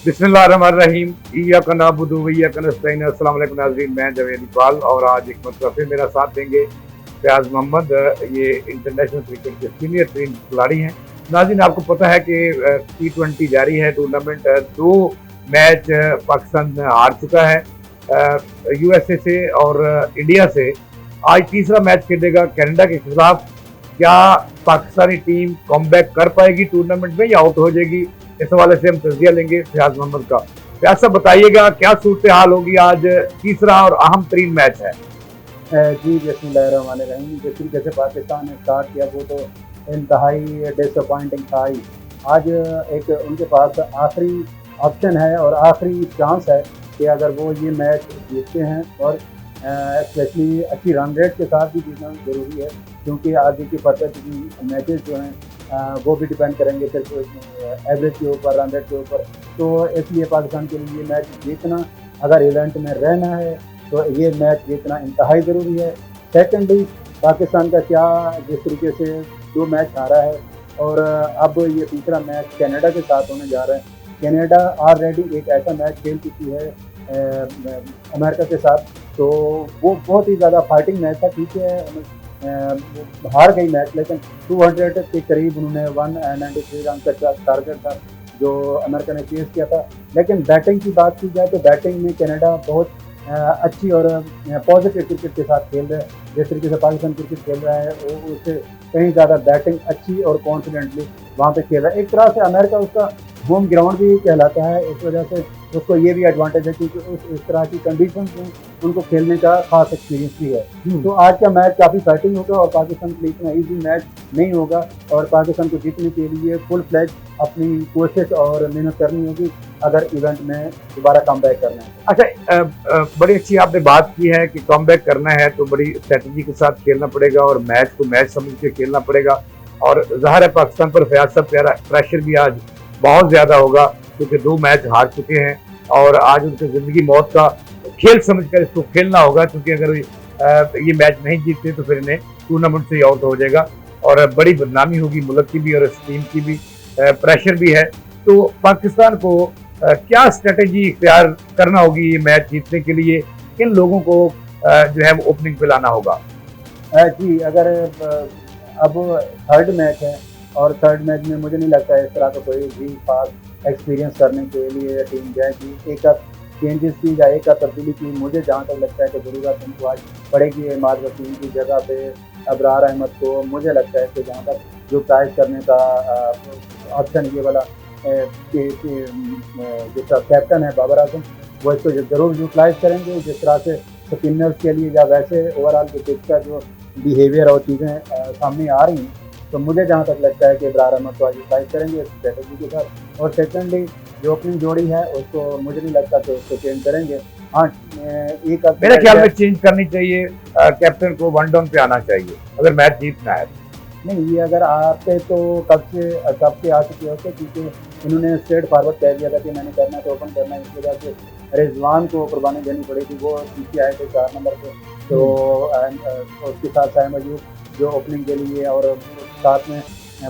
बिस्मिल्लाहिर्रहमानिर्रहीम। इय्याका नअबुदु व इय्याका नस्तईन। अस्सलाम वालेकुम नाज़रीन, मैं जावेद इकबाल और आज एक मरतबा फिर मेरा साथ देंगे फयाज़ मोहम्मद। ये इंटरनेशनल क्रिकेट के सीनियर तरीन खिलाड़ी हैं। नाज़रीन, आपको पता है कि T20 जारी है टूर्नामेंट। 2 मैच पाकिस्तान हार चुका है USA से और इंडिया से। आज तीसरा मैच खेलेगा कनाडा के खिलाफ। क्या पाकिस्तानी टीम कमबैक कर पाएगी टूर्नामेंट में या आउट हो जाएगी? इस हवाले से हम तजिया लेंगे फयाज मोहम्मद का। फयाज साहब, बताइएगा क्या सूरत हाल होगी? आज तीसरा और अहम तरीन मैच है। जी बिस्मिल्लाहिर्रहमानिर्रहीम। जिस तरीके से पाकिस्तान ने स्टार्ट किया वो तो इंतहाई डिसअपॉइंटिंग था ही। आज एक उनके पास आखिरी ऑप्शन है और आखिरी चांस है कि अगर वो ये मैच जीतते हैं और स्पेशली अच्छी रन रेट के साथ भी जीतना ज़रूरी है, क्योंकि आगे की फर्दर मैचेस जो हैं वो भी डिपेंड करेंगे सिर्फ एवरेज के ऊपर, रन रेट के ऊपर। तो इसलिए पाकिस्तान के लिए ये मैच जीतना, अगर इवेंट में रहना है तो ये मैच जीतना इंतहाई ज़रूरी है। सेकेंडली, पाकिस्तान का क्या जिस तरीके से 2 मैच हारा है और अब ये तीसरा मैच कनाडा के साथ होने जा रहा है। कनाडा ऑलरेडी एक ऐसा मैच खेल चुकी है अमेरिका के साथ, तो वो बहुत ही ज़्यादा फाइटिंग मैच था। ठीक है, हार गई मैच, लेकिन 200 के करीब उन्होंने 193 रन का टारगेट था जो अमेरिका ने चेस किया था। लेकिन बैटिंग की बात की जाए तो बैटिंग में कनाडा बहुत अच्छी और पॉजिटिव क्रिकेट के साथ खेल रहा है। जिस तरीके से पाकिस्तान क्रिकेट खेल रहा है वो उससे कहीं ज़्यादा बैटिंग अच्छी और कॉन्फिडेंटली वहाँ पे खेल रहा है। एक तरह से अमेरिका उसका होम ग्राउंड भी कहलाता है, इस वजह से उसको ये भी एडवांटेज है क्योंकि इस तरह की कंडीशन में उनको खेलने का खास एक्सपीरियंस भी है। तो आज का मैच काफ़ी फाइटिंग होगा और पाकिस्तान के लिए इतना ईजी मैच नहीं होगा और पाकिस्तान को जीतने के लिए फुल फ्लैज अपनी कोशिश और मेहनत करनी होगी अगर इवेंट में दोबारा कमबैक करना है। अच्छा, बड़ी अच्छी आपने बात की है कि कमबैक करना है तो बड़ी स्ट्रेटजी के साथ खेलना पड़ेगा और मैच को मैच समझ के खेलना पड़ेगा। और ज़ाहिर है पाकिस्तान पर फयाज साहब प्रेशर भी आज बहुत ज़्यादा होगा क्योंकि 2 मैच हार चुके हैं और आज उनके ज़िंदगी मौत का खेल समझकर इसको खेलना होगा, क्योंकि अगर ये मैच नहीं जीतते तो फिर इन्हें टूर्नामेंट से आउट हो जाएगा और बड़ी बदनामी होगी मुल्क की भी और इस टीम की भी। प्रेशर भी है। तो पाकिस्तान को क्या स्ट्रेटजी इख्तियार करना होगी ये मैच जीतने के लिए? किन लोगों को जो है वो ओपनिंग पे लाना होगा? जी, अगर अब थर्ड मैच है और थर्ड मैच में मुझे नहीं लगता है इस तरह का कोई भी खास एक्सपीरियंस करने के लिए टीम जाएगी। एक आध चेंजेस की या एक आध तब्दीली की मुझे जहाँ तक लगता है कि ज़रूरत उनको आज पड़ेगी। इमाद वसीम की जगह पे अबरार अहमद को मुझे लगता है कि जहाँ तक जो ट्राई करने का ऑप्शन ये वाला जिसका कैप्टन है बाबर आजम, वो इसको ज़रूर यूटिलाइज करेंगे। जिस तरह से स्पिनर्स के लिए या वैसे ओवरऑल क्रिकेट का जो बिहेवियर और चीज़ें सामने आ रही हैं, तो मुझे जहाँ तक लगता है कि इब्रार अहमद को आज यूटिलाइज करेंगे स्ट्रेटजी के साथ। और सेकेंडली, जो ओपनिंग जोड़ी है उसको मुझे नहीं लगता कि उसको चेंज करेंगे। हाँ, एक मेरे ख्याल में चेंज करनी चाहिए, कैप्टन को वन डाउन पे आना चाहिए अगर मैच जीतना है। नहीं, ये अगर आते तो कब से आ चुके होते, क्योंकि इन्होंने स्ट्रेट फॉरवर्ड कह दिया था कि मैंने करना है तो ओपन करना है। इस वजह से रिजवान को कुर्बानी देनी पड़ी थी, वो पीछे आए थे 4 नंबर पे। तो उसके साथ साइम अयूब जो ओपनिंग के लिए और साथ में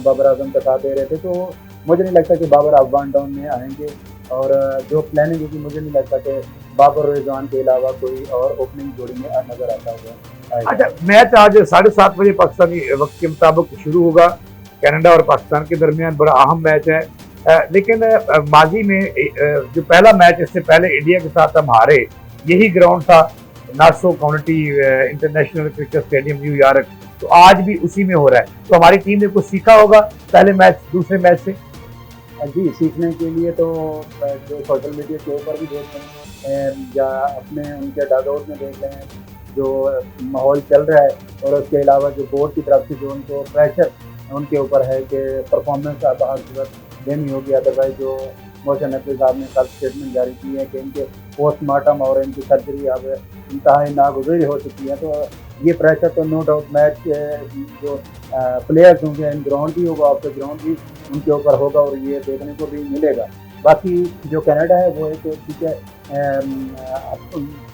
बाबर आजम का साथ दे रहे थे। तो मुझे नहीं लगता कि बाबर अब वन डाउन में आएंगे और जो प्लानिंग होगी मुझे नहीं लगता कि बाबर और रिजवान के अलावा कोई और ओपनिंग जोड़ी में नजर आता हुआ। अच्छा, मैच आज 7:30 बजे पाकिस्तानी वक्त के मुताबिक शुरू होगा। कनाडा और पाकिस्तान के दरमियान बड़ा अहम मैच है। लेकिन माजी में जो पहला मैच इससे पहले इंडिया के साथ हम हारे, यही ग्राउंड था, Nassau County International Cricket Stadium, New York. तो आज भी उसी में हो रहा है। तो हमारी टीम ने कुछ सीखा होगा पहले मैच दूसरे मैच से? जी, सीखने के लिए तो जो सोशल मीडिया के ऊपर भी देख रहे हैं या अपने उनके डागआउट में देख रहे हैं जो माहौल चल रहा है, और उसके अलावा जो बोर्ड की तरफ से जो उनको प्रेशर उनके ऊपर है कि परफॉर्मेंस अब हर सूरत देनी होगी। अदरवाइज जो मोहसिन नकवी साहब ने कल स्टेटमेंट जारी की है कि इनके पोस्टमार्टम और इनकी सर्जरी अब इंतहाई नागुज़ीर हो चुकी है। तो ये प्रेशर तो नो डाउट मैच जो प्लेयर्स होंगे इन ग्राउंड भी होगा, ऑफ द ग्राउंड भी उनके ऊपर होगा और ये देखने को भी मिलेगा। बाकी जो कनाडा है वो एक ठीक है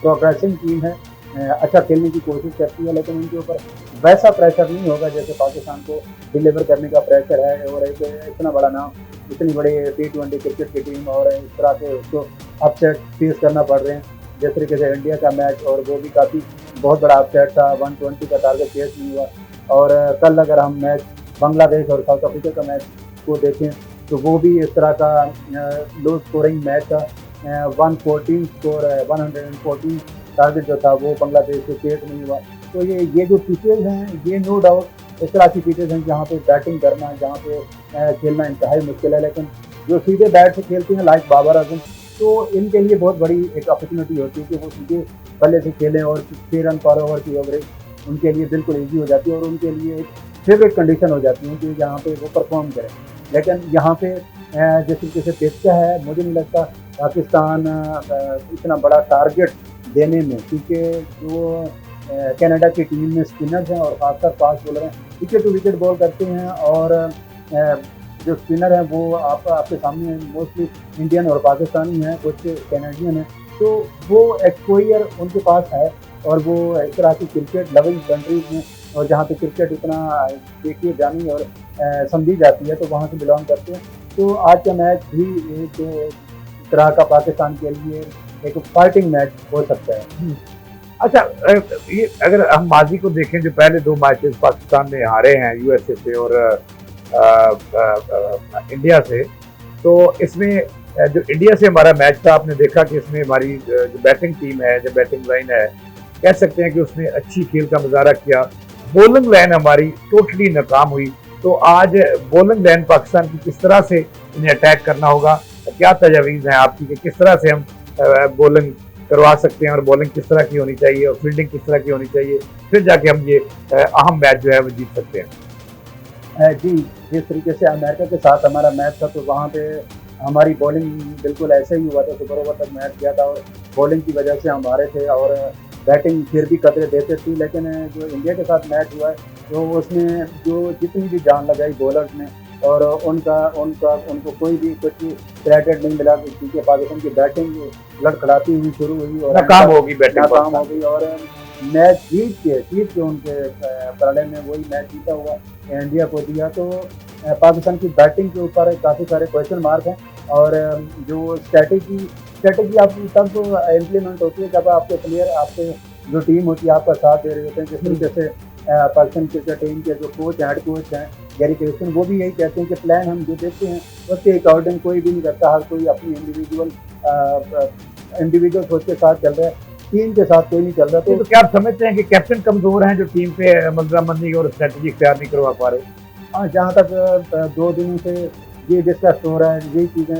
प्रोग्रेसिंग टीम है अच्छा खेलने की कोशिश करती है, लेकिन उनके ऊपर वैसा प्रेशर नहीं होगा जैसे पाकिस्तान को डिलीवर करने का प्रेशर है। और एक इतना बड़ा नाम, इतनी बड़ी T20 क्रिकेट की टीम, और इस तरह के उसको अपसेट फेस करना पड़ रहे हैं जिस तरीके से इंडिया का मैच, और वो भी काफ़ी बहुत बड़ा अपसेट था, 120 का टारगेट चेस नहीं हुआ। और कल अगर हम मैच बांग्लादेश और साउथ अफ्रीका का मैच को देखें तो वो भी इस तरह का लो स्कोरिंग मैच था। 114 स्कोर, 114 टारगेट जो था वो बांग्लादेश से चेस नहीं हुआ। तो ये जो पिचेज हैं, ये नो डाउट इस तरह की पिचेज हैं जहाँ पे बैटिंग करना, जहाँ पे खेलना इंतहाई मुश्किल है। लेकिन जो सीधे बैट से खेलते हैं लाइक बाबर आजम, तो इनके लिए बहुत बड़ी एक अपॉर्चुनिटी होती है कि वो सीधे बल्ले से खेलें और 6 रन पर ओवर की एवरेज उनके लिए बिल्कुल ईजी हो जाती है, और उनके लिए एक फेवरेट कंडीशन हो जाती है कि जहाँ पे वो परफॉर्म करें। लेकिन यहाँ पे जिस तरीके से पिच का है, मुझे नहीं लगता पाकिस्तान इतना बड़ा टारगेट देने में, क्योंकि जो कनाडा की टीम में स्पिनर्स हैं और खासकर फास्ट बॉलर हैं, विकेट टू विकेट बॉल करते हैं। और जो स्पिनर हैं वो आपके सामने मोस्टली इंडियन और पाकिस्तानी हैं, कुछ कैनेडियन हैं। तो वो एक्सपोजर उनके पास है, और वो इस तरह की क्रिकेट लविंग कंट्रीज में, और जहाँ पे क्रिकेट इतना देखी जानी और समझी जाती है, तो वहाँ से बिलोंग करते हैं। तो आज का मैच भी एक तरह का पाकिस्तान के लिए एक फाइटिंग मैच हो सकता है। अच्छा, ये अगर हम माजी को देखें, जो पहले 2 मैचेस पाकिस्तान ने हारे हैं यूएसए से और इंडिया से, तो इसमें जो इंडिया से हमारा मैच था, आपने देखा कि इसमें हमारी जो बैटिंग टीम है, जो बैटिंग लाइन है, कह सकते हैं कि उसने अच्छी खेल का मुजाहरा किया। बॉलिंग लाइन हमारी टोटली नाकाम हुई। तो आज बॉलिंग लाइन पाकिस्तान की किस तरह से इन्हें अटैक करना होगा, क्या तजावीज़ हैं आपकी कि किस तरह से हम बॉलिंग करवा सकते हैं, और बॉलिंग किस तरह की होनी चाहिए और फील्डिंग किस तरह की होनी चाहिए, फिर जाके हम ये अहम मैच जो है वो जीत सकते हैं। जी, जिस तरीके से अमेरिका के साथ हमारा मैच था, तो वहाँ पे हमारी बॉलिंग बिल्कुल ऐसे ही हुआ था, सुपर ओवर तक मैच गया था और बॉलिंग की वजह से हम हारे थे, और बैटिंग फिर भी कतरे देते थी। लेकिन जो इंडिया के साथ मैच हुआ है, तो उसमें जो जितनी भी जान लगाई बॉलर्स ने, और उनको कोई भी कुछ क्रेडिट नहीं मिला, क्योंकि पाकिस्तान की बैटिंग लड़खड़ाती हुई शुरू हुई और नाकाम हो गई। और मैच जीत के उनके पैराडे में वही मैच जीता हुआ इंडिया को दिया। तो पाकिस्तान की बैटिंग के ऊपर काफ़ी सारे क्वेश्चन मार्क हैं, और जो स्ट्रेटेजी आपकी तब इम्प्लीमेंट होती है जब आपके प्लेयर, आपके जो टीम होती है, आपका साथ दे रहे होते हैं। जिस तरीके से पाकिस्तान क्रिकेट टीम के जो कोच हेड कोच हैं गैरी क्रिस्टन, वो भी यही कहते हैं कि प्लान हम जो देखते हैं उसके अकॉर्डिंग कोई भी नहीं करता, हर कोई अपनी इंडिविजुअल सोच के साथ चल रहा है, टीम के साथ कोई नहीं चल रहा। तो क्या आप समझते हैं कि कैप्टन कमजोर हैं जो टीम पे मंजरामंदी और स्ट्रेटजी इख्तियार नहीं करवा पा रहे? हाँ, जहाँ तक 2 दिनों से ये डिस्कस हो रहा है, यही चीज़ें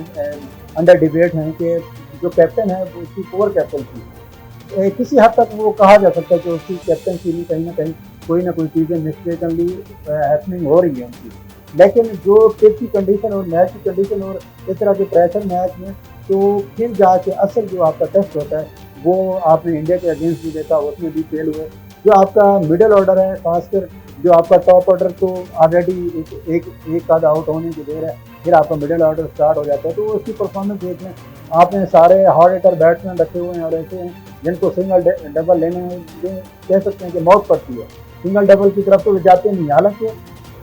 अंडर डिबेट हैं कि जो कैप्टन है वो उसकी ओवर कैप्टनसी, किसी हद तक वो कहा जा सकता है कि उसकी कैप्टनसी में कहीं ना कोई चीज़ें मिस्टेकनली हैपनिंग हो रही है उनकी। लेकिन जो पिच की कंडीशन और मैच की कंडीशन और इस तरह के प्रेशर मैच में, तो फिर जाके असल जो आपका टेस्ट होता है वो आपने इंडिया के अगेंस्ट भी देखा, उसमें भी फेल हुए। जो आपका मिडिल ऑर्डर है, खासकर जो आपका टॉप ऑर्डर, तो ऑलरेडी एक आधा आउट होने की देर है, फिर आपका मिडिल ऑर्डर स्टार्ट हो जाता है। तो उसकी परफॉर्मेंस देख लें, आपने सारे हार्ड हिटर बैट्समैन रखे हुए हैं, और ऐसे हैं जिनको सिंगल डबल लेने में कह सकते हैं कि मौत पड़ती है, सिंगल डबल की तरफ तो जाते नहीं। हालांकि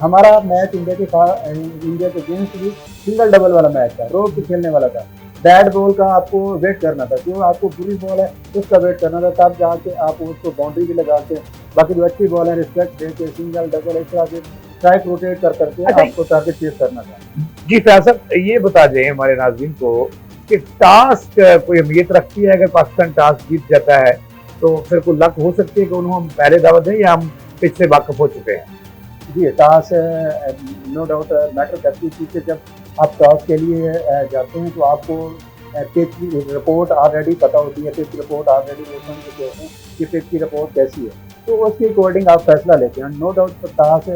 हमारा मैच इंडिया के अगेंस्ट भी सिंगल डबल वाला मैच था, रोक के खेलने वाला था। बैड बॉल का आपको वेट करना था, जो आपको बुरी बॉल है उसका वेट करना था, तब जाके आप उसको बाउंड्री भी लगा के, बाकी जो अच्छी बॉल है रिस्पेक्ट दे के सिंगल डबल इस तरह से स्ट्राइक रोटेट कर करके आपको टारगेट चेस करना था। जी फैसल, ये बता दें हमारे नाज़रीन को कि टास्क कोई अहमियत रखती है? अगर पाकिस्तान टास्क जीत जाता है तो फिर कोई लक हो सकती है कि उन्होंने हम पहले दावत दें, या हम पिच से वाकफ हो चुके हैं? जी, टॉस नो डाउट मैटर करती है, क्योंकि जब आप टॉस के लिए जाते हैं तो आपको पिच की रिपोर्ट ऑलरेडी पता होती है, पिच रिपोर्ट ऑलरेडी वो समझ चुके होते हैं कि पिच की रिपोर्ट कैसी है, तो उसके अकॉर्डिंग आप फैसला लेते हैं। नो डाउट टॉस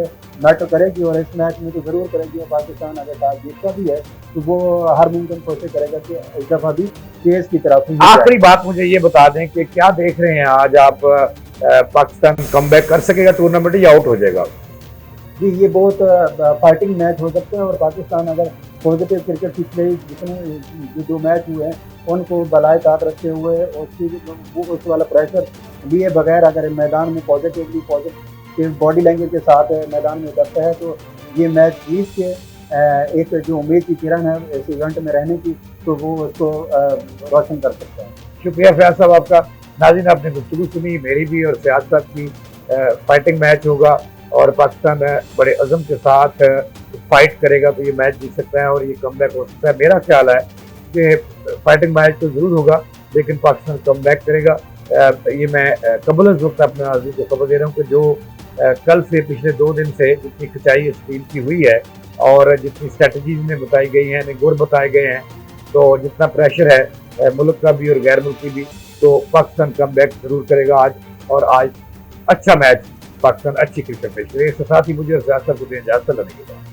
मैटर करेगी, और इस मैच में तो ज़रूर करेगी। और पाकिस्तान अगर टॉस जीतता भी है तो वो हर मुमकिन कोशिश करेगा कि इस दफ़ा भी चेस की तरफ। आखिरी बात मुझे ये बता दें कि क्या देख रहे हैं आज आप, पाकिस्तान कमबैक कर सकेगा टूर्नामेंट या आउट हो जाएगा? जी, ये बहुत फाइटिंग मैच हो सकता है, और पाकिस्तान अगर पॉजिटिव क्रिकेट पिछले जितने जो 2 मैच हुए हैं उनको बलाए ताक रखते हुए उस वाला प्रेशर लिए बगैर अगर मैदान में पॉजिटिव बॉडी लैंग्वेज के साथ मैदान में उतरता है तो ये मैच जीत के एक जो उम्मीद की किरण है इस इवेंट में रहने की, तो वो उसको रोशन कर सकता है। शुक्रिया फयाज साहब आपका। नाज़रीन, आपने गुफ्तगू सुनी मेरी भी और फयाज साहब की। फाइटिंग मैच होगा और पाकिस्तान बड़े अज़म के साथ फाइट करेगा तो ये मैच जीत सकता है और ये कमबैक हो सकता है। मेरा ख्याल है कि फाइटिंग मैच तो ज़रूर होगा लेकिन पाकिस्तान कमबैक करेगा। ये मैं कबल वक्त अपने नाज़रीन को खबर दे रहा हूँ कि जो कल से पिछले 2 दिन से जितनी खिंचाई इस टीम की हुई है और जितनी स्ट्रेटजीज में बताई गई हैं, गुर बताए गए हैं, तो जितना प्रेशर है मुल्क का भी और गैर मुल्की भी, तो पाकिस्तान कमबैक जरूर करेगा आज। और आज अच्छा मैच, पाकिस्तान अच्छी क्रिकेट पेश करेगा। इसके साथ ही मुझे इजाज़त को दें, इजाज़त लेने के बाद।